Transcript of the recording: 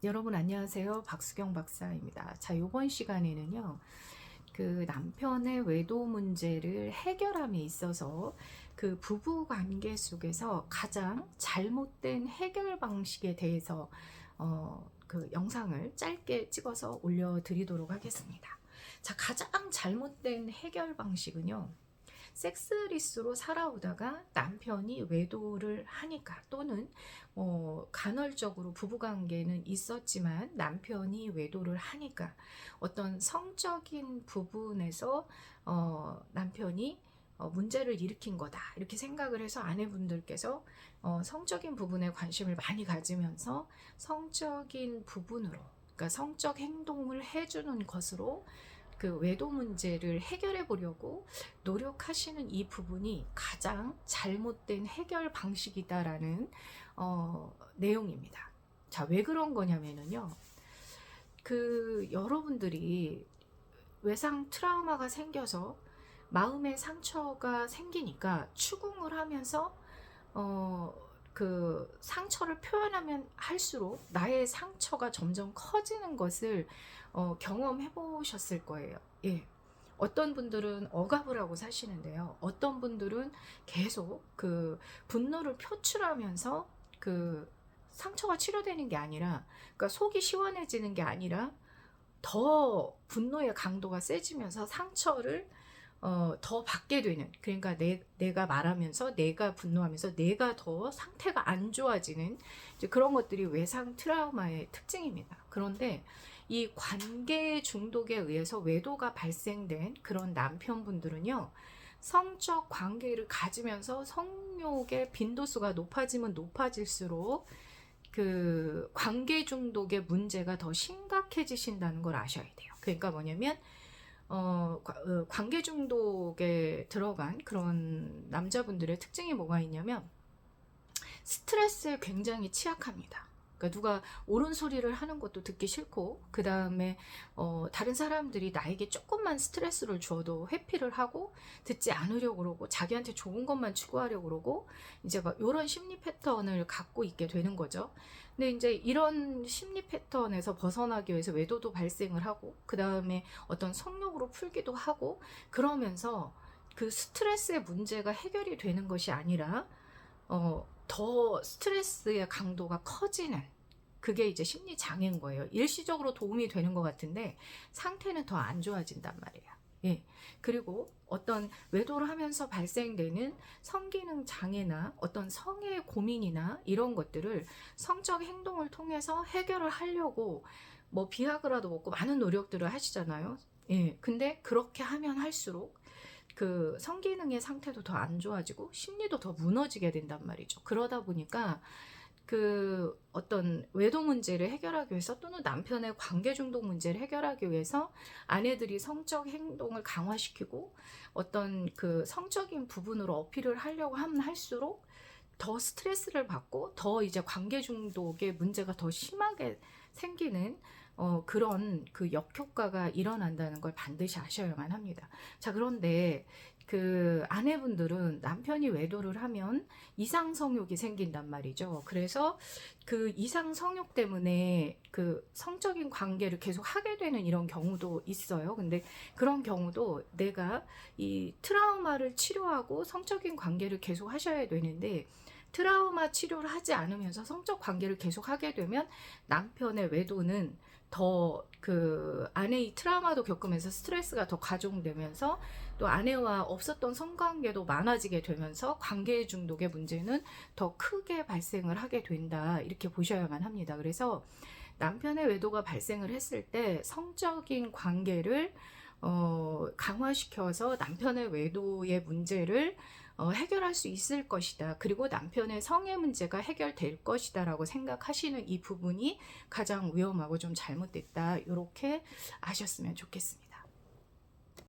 여러분 안녕하세요. 박수경 박사입니다. 자, 이번 시간에는요. 그 남편의 외도 문제를 해결함에 있어서 그 부부 관계 속에서 가장 잘못된 해결 방식에 대해서 그 영상을 짧게 찍어서 올려드리도록 하겠습니다. 자, 가장 잘못된 해결 방식은요. 섹스리스로 살아오다가 남편이 외도를 하니까 또는 간헐적으로 부부관계는 있었지만 남편이 외도를 하니까 어떤 성적인 부분에서 남편이 문제를 일으킨 거다 이렇게 생각을 해서 아내분들께서 성적인 부분에 관심을 많이 가지면서 성적인 부분으로, 그러니까 성적 행동을 해주는 것으로 그 외도 문제를 해결해 보려고 노력하시는 이 부분이 가장 잘못된 해결 방식이다라는 내용입니다. 자, 왜 그런 거냐면요. 그 여러분들이 외상 트라우마가 생겨서 마음의 상처가 생기니까 추궁을 하면서 그 상처를 표현하면 할수록 나의 상처가 점점 커지는 것을 경험해 보셨을 거예요. 예. 어떤 분들은 억압을 하고 사시는데요. 어떤 분들은 계속 그 분노를 표출하면서 그 상처가 치료되는 게 아니라, 그러니까 속이 시원해지는 게 아니라 더 분노의 강도가 세지면서 상처를 더 받게 되는, 그러니까 내가 말하면서 내가 분노하면서 내가 더 상태가 안 좋아지는 이제 그런 것들이 외상 트라우마의 특징입니다. 그런데 이 관계 중독에 의해서 외도가 발생된 그런 남편분들은요, 성적 관계를 가지면서 성욕의 빈도수가 높아지면 높아질수록 그 관계 중독의 문제가 더 심각해지신다는 걸 아셔야 돼요. 그러니까 뭐냐면 관계 중독에 들어간 그런 남자분들의 특징이 뭐가 있냐면 스트레스에 굉장히 취약합니다. 그러니까 누가 옳은 소리를 하는 것도 듣기 싫고, 그 다음에 다른 사람들이 나에게 조금만 스트레스를 줘도 회피를 하고 듣지 않으려고 그러고 자기한테 좋은 것만 추구하려고 그러고 이제 막 이런 심리 패턴을 갖고 있게 되는 거죠. 근데 이제 이런 심리 패턴에서 벗어나기 위해서 외도도 발생을 하고 그 다음에 어떤 성욕으로 풀기도 하고 그러면서 그 스트레스의 문제가 해결이 되는 것이 아니라 더 스트레스의 강도가 커지는, 그게 이제 심리 장애인 거예요. 일시적으로 도움이 되는 것 같은데 상태는 더 안 좋아진단 말이에요. 예. 그리고 어떤 외도를 하면서 발생되는 성기능 장애나 어떤 성의 고민이나 이런 것들을 성적 행동을 통해서 해결을 하려고 뭐 비아그라도 먹고 많은 노력들을 하시잖아요. 예. 근데 그렇게 하면 할수록 그 성기능의 상태도 더 안 좋아지고 심리도 더 무너지게 된단 말이죠. 그러다 보니까 그 어떤 외도 문제를 해결하기 위해서 또는 남편의 관계 중독 문제를 해결하기 위해서 아내들이 성적 행동을 강화시키고 어떤 그 성적인 부분으로 어필을 하려고 하면 할수록 더 스트레스를 받고 더 이제 관계 중독의 문제가 더 심하게 생기는 그런 그 역효과가 일어난다는 걸 반드시 아셔야만 합니다. 자, 그런데 그 아내분들은 남편이 외도를 하면 이상 성욕이 생긴단 말이죠. 그래서 그 이상 성욕 때문에 그 성적인 관계를 계속 하게 되는 이런 경우도 있어요. 근데 그런 경우도 내가 이 트라우마를 치료하고 성적인 관계를 계속 하셔야 되는데 트라우마 치료를 하지 않으면서 성적 관계를 계속 하게 되면 남편의 외도는 더 그 아내의 트라우마도 겪으면서 스트레스가 더 가중되면서 또 아내와 없었던 성관계도 많아지게 되면서 관계 중독의 문제는 더 크게 발생을 하게 된다, 이렇게 보셔야만 합니다. 그래서 남편의 외도가 발생을 했을 때 성적인 관계를 강화시켜서 남편의 외도의 문제를 해결할 수 있을 것이다. 그리고 남편의 성의 문제가 해결될 것이다 라고 생각하시는 이 부분이 가장 위험하고 좀 잘못됐다, 이렇게 아셨으면 좋겠습니다.